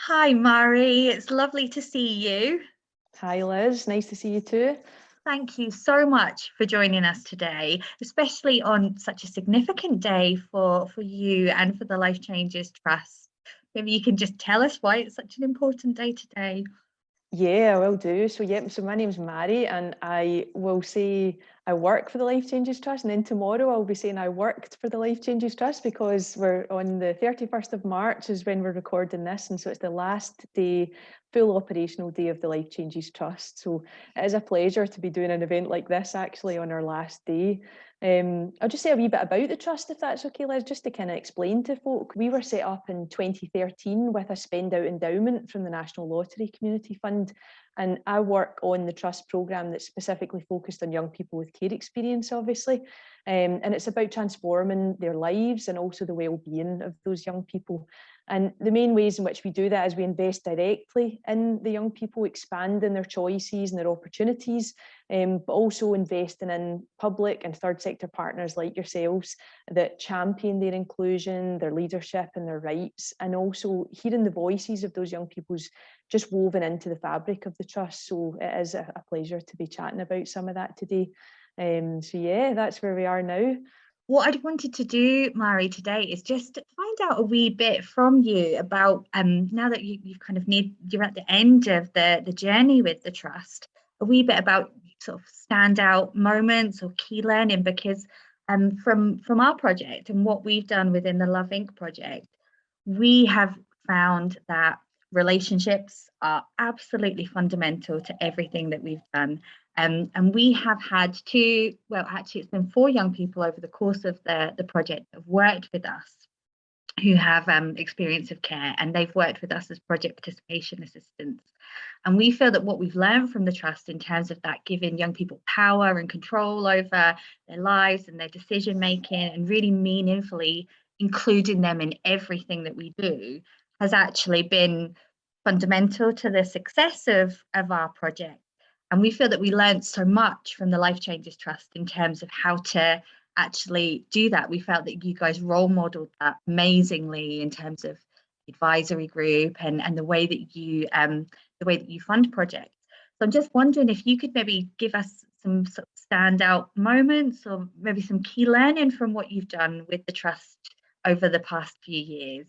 Hi, Mhairi. It's lovely to see you. Hi Liz, nice to see you too. Thank you so much for joining us today, especially on such a significant day for you and for the Life Changes Trust. Maybe you can just tell us why it's such an important day today. Yeah, I will do. So my name's Mhairi and I will say I work for the Life Changes Trust, and then tomorrow I'll be saying I worked for the Life Changes Trust because we're on the 31st of March is when we're recording this, and so it's the last day, full operational day of the Life Changes Trust. So it is a pleasure to be doing an event like this actually on our last day. I'll just say a wee bit about the trust, if that's okay, Liz, just to kind of explain to folk. We were set up in 2013 with a spend out endowment from the National Lottery Community Fund, and I work on the trust programme that's specifically focused on young people with care experience, obviously, and it's about transforming their lives and also the well-being of those young people. And the main ways in which we do that is we invest directly in the young people, expanding their choices and their opportunities, but also investing in public and third sector partners like yourselves that champion their inclusion, their leadership and their rights, and also hearing the voices of those young people's just woven into the fabric of the trust. So it is a pleasure to be chatting about some of that today. So yeah, that's where we are now. What I wanted to do, Mhairi, today is just find out a wee bit from you about now that you've kind of you're at the end of the journey with the trust, a wee bit about sort of standout moments or key learning, because from our project and what we've done within the Love Inc. project, we have found that relationships are absolutely fundamental to everything that we've done. And we have had two, well, actually, it's been four young people over the course of the project that have worked with us who have experience of care, and they've worked with us as project participation assistants. And we feel that what we've learned from the trust in terms of that giving young people power and control over their lives and their decision making and really meaningfully including them in everything that we do has actually been fundamental to the success of our project. And we feel that we learned so much from the Life Changes Trust in terms of how to actually do that. We felt that you guys role modeled that amazingly in terms of advisory group and the way that you fund projects. So I'm just wondering if you could maybe give us some sort of standout moments or maybe some key learning from what you've done with the trust over the past few years.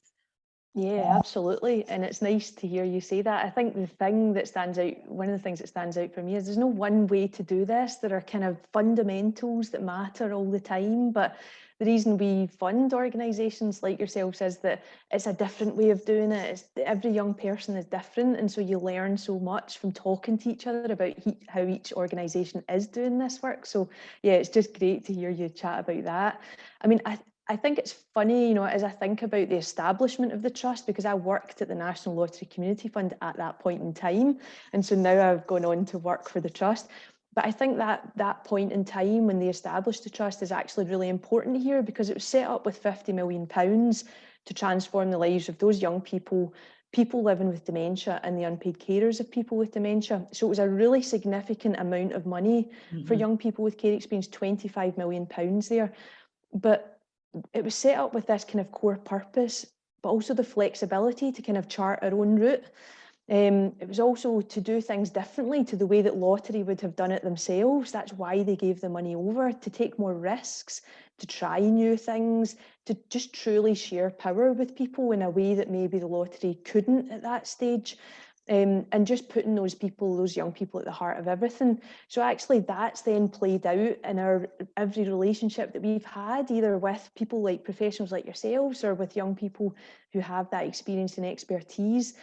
Yeah, absolutely. And it's nice to hear you say that. I think the thing that stands out, one of the things that stands out for me is there's no one way to do this. There are kind of fundamentals that matter all the time. But the reason we fund organisations like yourselves is that it's a different way of doing it. Every young person is different. And so you learn so much from talking to each other about how each organisation is doing this work. So yeah, it's just great to hear you chat about that. I mean, I think it's funny, as I think about the establishment of the trust, because I worked at the National Lottery Community Fund at that point in time. And so now I've gone on to work for the trust. But I think that point in time when they established the trust is actually really important here, because it was set up with £50 million to transform the lives of those young people living with dementia and the unpaid carers of people with dementia. So it was a really significant amount of money for young people with care experience, £25 million there. But it was set up with this kind of core purpose, but also the flexibility to kind of chart our own route. It was also to do things differently to the way that lottery would have done it themselves. That's why they gave the money over, to take more risks, to try new things, to just truly share power with people in a way that maybe the lottery couldn't at that stage. And just putting those young people at the heart of everything. So actually that's then played out in every relationship that we've had, either with people like professionals like yourselves or with young people who have that experience and expertise.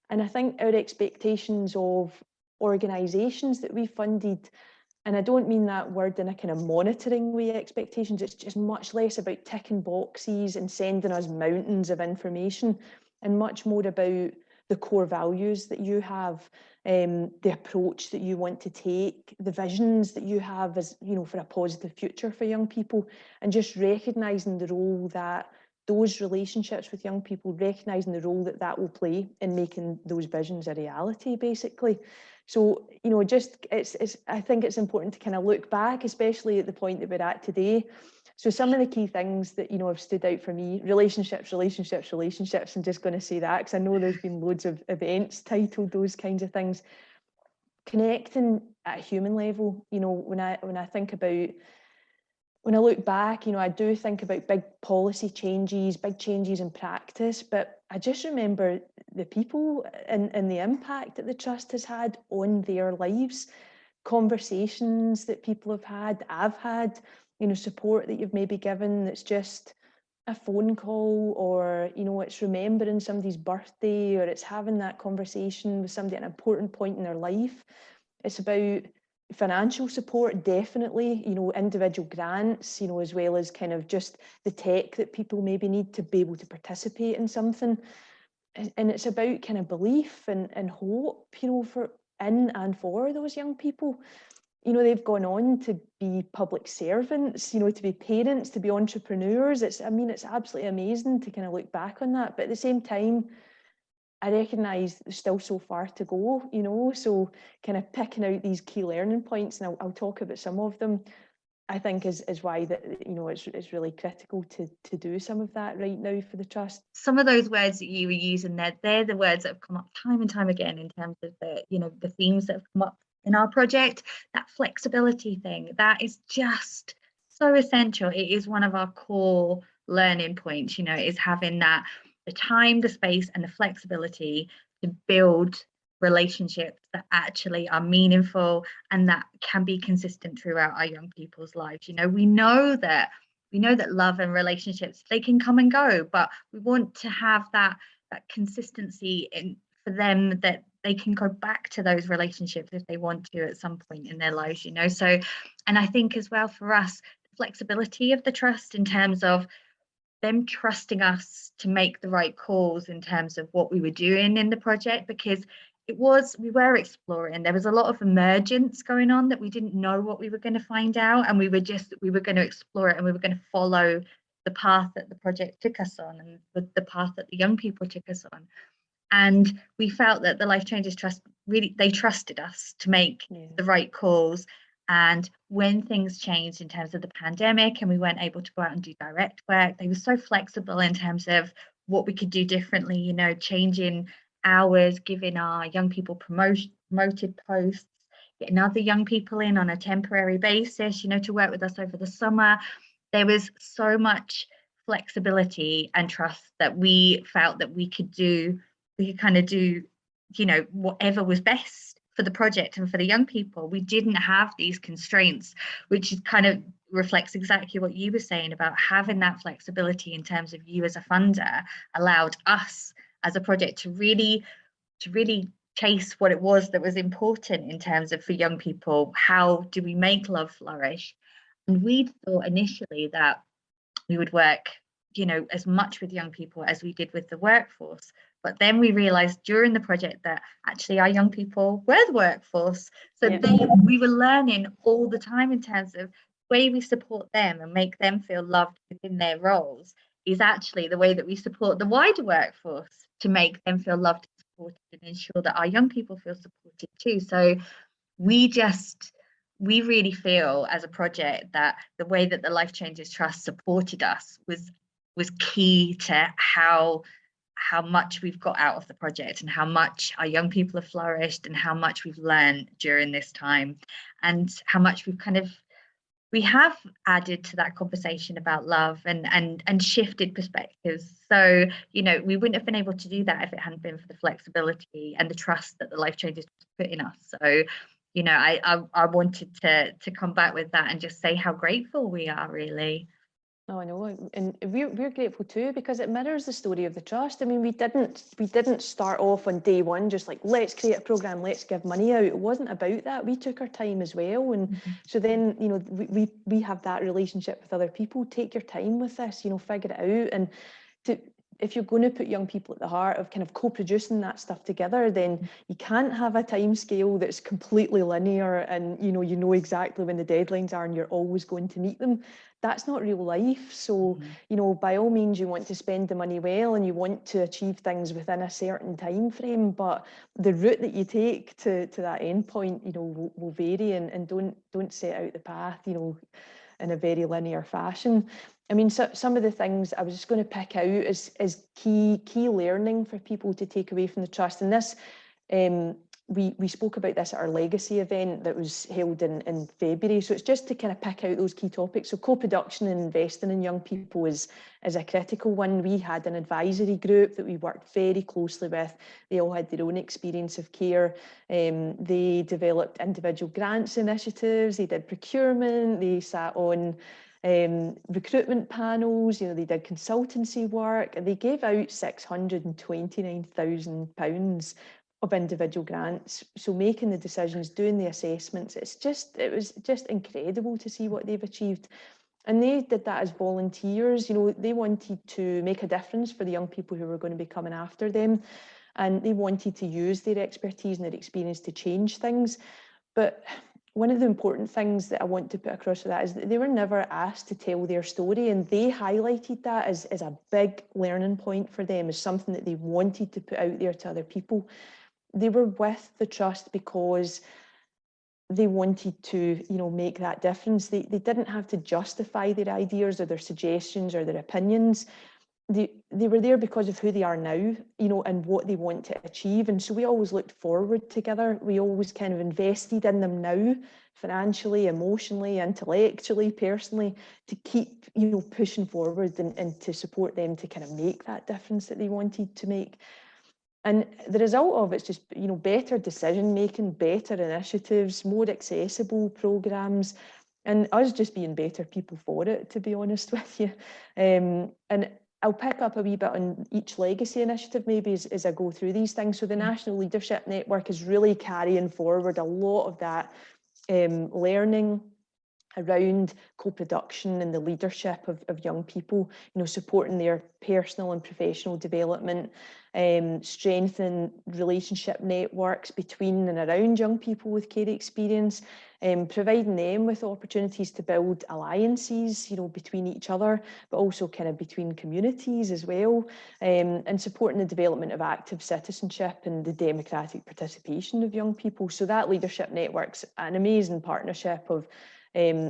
And I think our expectations of organisations that we funded, and I don't mean that word in a kind of monitoring way, expectations, it's just much less about ticking boxes and sending us mountains of information, and much more about the core values that you have, the approach that you want to take, the visions that you have as, for a positive future for young people, and just recognising the role that those relationships with young people, recognising the role that that will play in making those visions a reality, basically. So, I think it's important to kind of look back, especially at the point that we're at today, So some of the key things that, have stood out for me: relationships, I'm just going to say that because I know there's been loads of events titled those kinds of things. Connecting at a human level, when I think about, when I look back, I do think about big policy changes, big changes in practice, but I just remember the people and the impact that the Trust has had on their lives, conversations that people have had, I've had, support that you've maybe given that's just a phone call, or, it's remembering somebody's birthday, or it's having that conversation with somebody at an important point in their life. It's about financial support, definitely, individual grants, as well as kind of just the tech that people maybe need to be able to participate in something. And it's about kind of belief and hope, for and for those young people. They've gone on to be public servants, to be parents, to be entrepreneurs. It's absolutely amazing to kind of look back on that. But at the same time, I recognise there's still so far to go, so kind of picking out these key learning points, and I'll talk about some of them, I think is why that, it's really critical to do some of that right now for the Trust. Some of those words that you were using there, they're the words that have come up time and time again in terms of the themes that have come up in our project. That flexibility thing, that is just so essential. It is one of our core learning points, is having the time, the space, and the flexibility to build relationships that actually are meaningful and that can be consistent throughout our young people's lives. We know that love and relationships, they can come and go, but we want to have that consistency for them, that they can go back to those relationships if they want to at some point in their lives. So, and I think as well for us, the flexibility of the Trust in terms of them trusting us to make the right calls in terms of what we were doing in the project, because we were exploring. There was a lot of emergence going on that we didn't know what we were going to find out, and we were going to explore it, and we were going to follow the path that the project took us on, and the path that the young people took us on. And we felt that the Life Changes Trust, really, they trusted us to make the right calls. And when things changed in terms of the pandemic and we weren't able to go out and do direct work, they were so flexible in terms of what we could do differently, changing hours, giving our young people promoted posts, getting other young people in on a temporary basis, to work with us over the summer. There was so much flexibility and trust that we felt that we could kind of do, whatever was best for the project and for the young people. We didn't have these constraints, which is kind of reflects exactly what you were saying about having that flexibility in terms of you as a funder allowed us as a project to really chase what it was that was important in terms of, for young people, how do we make love flourish? And we thought initially that we would work, as much with young people as we did with the workforce. But then we realized during the project that actually our young people were the workforce. So we were learning all the time in terms of the way we support them and make them feel loved within their roles is actually the way that we support the wider workforce to make them feel loved and supported and ensure that our young people feel supported too. So we really feel as a project that the way that the Life Changes Trust supported us was key to how much we've got out of the project and how much our young people have flourished and how much we've learned during this time, and how much we have added to that conversation about love and shifted perspectives. So, we wouldn't have been able to do that if it hadn't been for the flexibility and the trust that the Life Changes put in us. So, I wanted to come back with that and just say how grateful we are, really. Oh, I know, and we're grateful too, because it mirrors the story of the Trust. I mean, we didn't start off on day one just like, let's create a programme, let's give money out. It wasn't about that. We took our time as well, and so then we have that relationship with other people. Take your time with this, figure it out, and if you're going to put young people at the heart of kind of co-producing that stuff together, then you can't have a time scale that's completely linear and you know exactly when the deadlines are and you're always going to meet them. That's not real life. So, by all means, you want to spend the money well and you want to achieve things within a certain time frame, but the route that you take to that end point, will vary, and don't set out the path, in a very linear fashion. I mean, so, some of the things I was just going to pick out as key learning for people to take away from the trust. And this, we spoke about this at our legacy event that was held in February. So it's just to kind of pick out those key topics. So co-production and investing in young people is a critical one. We had an advisory group that we worked very closely with. They all had their own experience of care. They developed individual grants initiatives. They did procurement. They sat on recruitment panels, they did consultancy work, and they gave out £629,000 of individual grants. So making the decisions, doing the assessments, it was just incredible to see what they've achieved. And they did that as volunteers. They wanted to make a difference for the young people who were going to be coming after them, and they wanted to use their expertise and their experience to change things. But one of the important things that I want to put across for that is that they were never asked to tell their story, and they highlighted that as a big learning point for them, as something that they wanted to put out there to other people. They were with the trust because they wanted to, make that difference. They didn't have to justify their ideas or their suggestions or their opinions. They were there because of who they are now, and what they want to achieve. And so we always looked forward together. We always kind of invested in them now, financially, emotionally, intellectually, personally, to keep, pushing forward and to support them to kind of make that difference that they wanted to make. And the result of it's just, better decision making, better initiatives, more accessible programs, and us just being better people for it, to be honest with you. And I'll pick up a wee bit on each legacy initiative maybe as I go through these things. So the National Leadership Network is really carrying forward a lot of that learning around co-production and the leadership of young people, supporting their personal and professional development, strengthening relationship networks between and around young people with care experience, providing them with opportunities to build alliances, between each other, but also kind of between communities as well, and supporting the development of active citizenship and the democratic participation of young people. So that leadership network's an amazing partnership of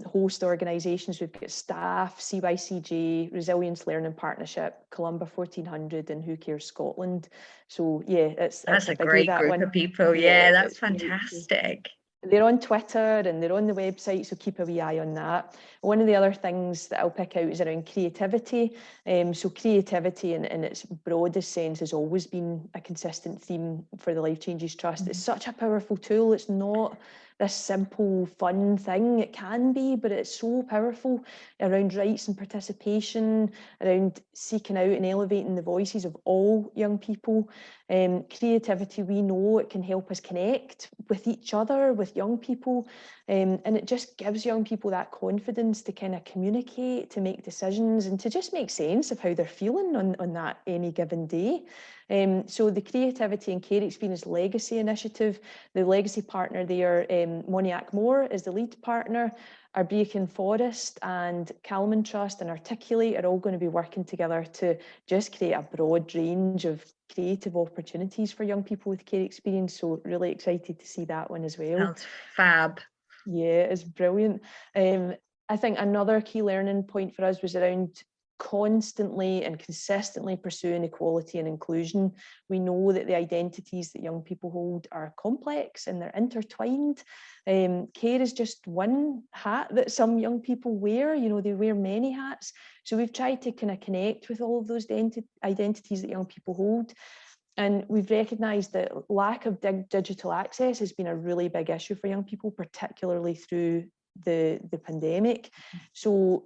host organisations. We've got staff, CYCJ, Resilience Learning Partnership, Columba 1400 and Who Cares Scotland. So yeah, it's a biggie, great that group one. of people. Yeah, that's great. fantastic. They're on Twitter and they're on the website, so keep a wee eye on that. One of the other things that I'll pick out is around creativity. So creativity in its broadest sense has always been a consistent theme for the Life Changes Trust. It's such a powerful tool. It's not this simple, fun thing. It can be, but it's so powerful around rights and participation, around seeking out and elevating the voices of all young people. Creativity, we know it can help us connect with each other, with young people, and it just gives young people that confidence to kind of communicate, to make decisions, and to just make sense of how they're feeling on that any given day. So the Creativity and Care Experience Legacy Initiative, the legacy partner there, Moniac Moore is the lead partner. Our Brecon Forest and Calman Trust and Articulate are all going to be working together to just create a broad range of creative opportunities for young people with care experience. So really excited to see that one as well. That's fab. Yeah, it's brilliant. I think another key learning point for us was around constantly and consistently pursuing equality and inclusion. We know that the identities that young people hold are complex and they're intertwined. Care is just one hat that some young people wear. They wear many hats. So we've tried to kind of connect with all of those identities that young people hold. And we've recognised that lack of digital access has been a really big issue for young people, particularly through the pandemic. So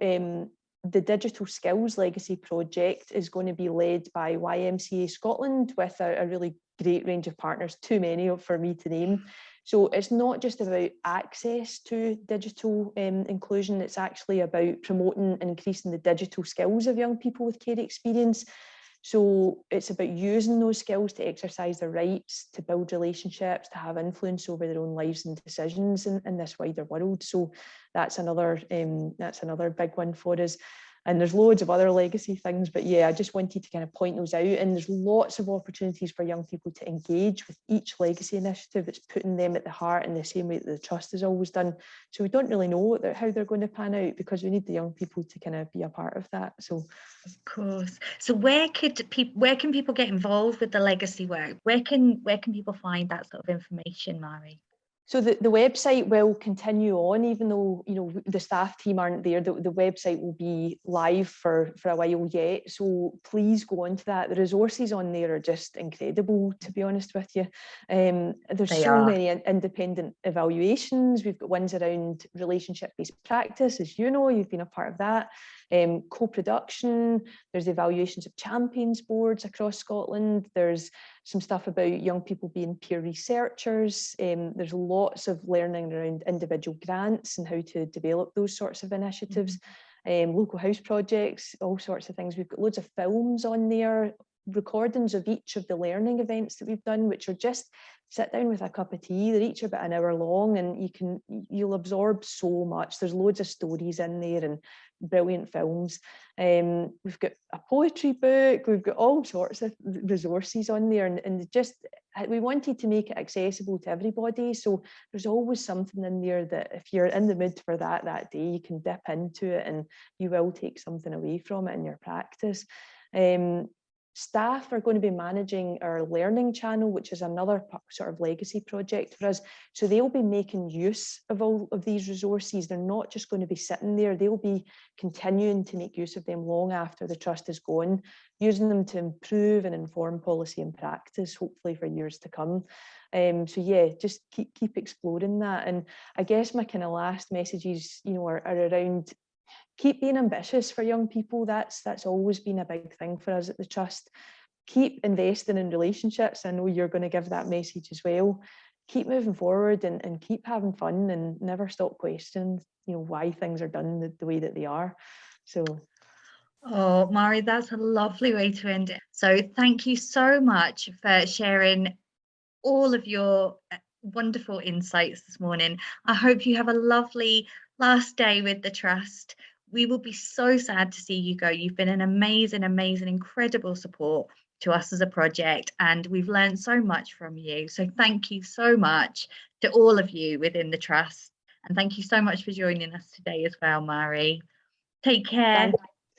the Digital Skills Legacy Project is going to be led by YMCA Scotland with a really great range of partners, too many for me to name. So it's not just about access to digital inclusion, it's actually about promoting and increasing the digital skills of young people with care experience. So it's about using those skills to exercise their rights, to build relationships, to have influence over their own lives and decisions in this wider world. So that's another big one for us. and there's loads of other legacy things, but yeah, I just wanted to kind of point those out. And there's lots of opportunities for young people to engage with each legacy initiative. It's putting them at the heart in the same way that the Trust has always done. So we don't really know how they're going to pan out, because we need the young people to kind of be a part of that. So of course. So where can people get involved with the legacy work? Where can people find that sort of information, Mhairi? So the website will continue on, even though, you know, the staff team aren't there. The website will be live for a while yet. So please go on to that. The resources on there are just incredible, to be honest with you. There's so many independent evaluations. We've got ones around relationship-based practice, as you know, you've been a part of that. Co-production, there's evaluations of champions boards across Scotland. There's some stuff about young people being peer researchers. There's lots of learning around individual grants and how to develop those sorts of initiatives. Local house projects, all sorts of things. We've got loads of films on there, recordings of each of the learning events that we've done, which are just sit down with a cup of tea. They're each about an hour long, and you'll absorb so much. There's loads of stories in there and brilliant films. We've got a poetry book. We've got all sorts of resources on there, and just we wanted to make it accessible to everybody. So there's always something in there that if you're in the mood for that day, you can dip into it and you will take something away from it in your practice. Staff are going to be managing our learning channel, which is another sort of legacy project for us. So they'll be making use of all of these resources. They're not just going to be sitting there. They'll be continuing to make use of them long after the Trust is gone, using them to improve and inform policy and practice, hopefully for years to come. So yeah, just keep exploring that. And I guess my kind of last messages, you know, are around keep being ambitious for young people. That's always been a big thing for us at the Trust. Keep investing in relationships. I know you're going to give that message as well. Keep moving forward and keep having fun, and never stop questioning, you know, why things are done the way that they are. So. Oh, Mhairi, that's a lovely way to end it. So thank you so much for sharing all of your wonderful insights this morning. I hope you have a lovely last day with the Trust. We will be so sad to see you go. You've been an amazing, incredible support to us as a project, and we've learned so much from you. So thank you so much to all of you within the Trust. And thank you so much for joining us today as well, Mhairi. Take care.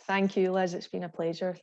Thank you, Liz. It's been a pleasure.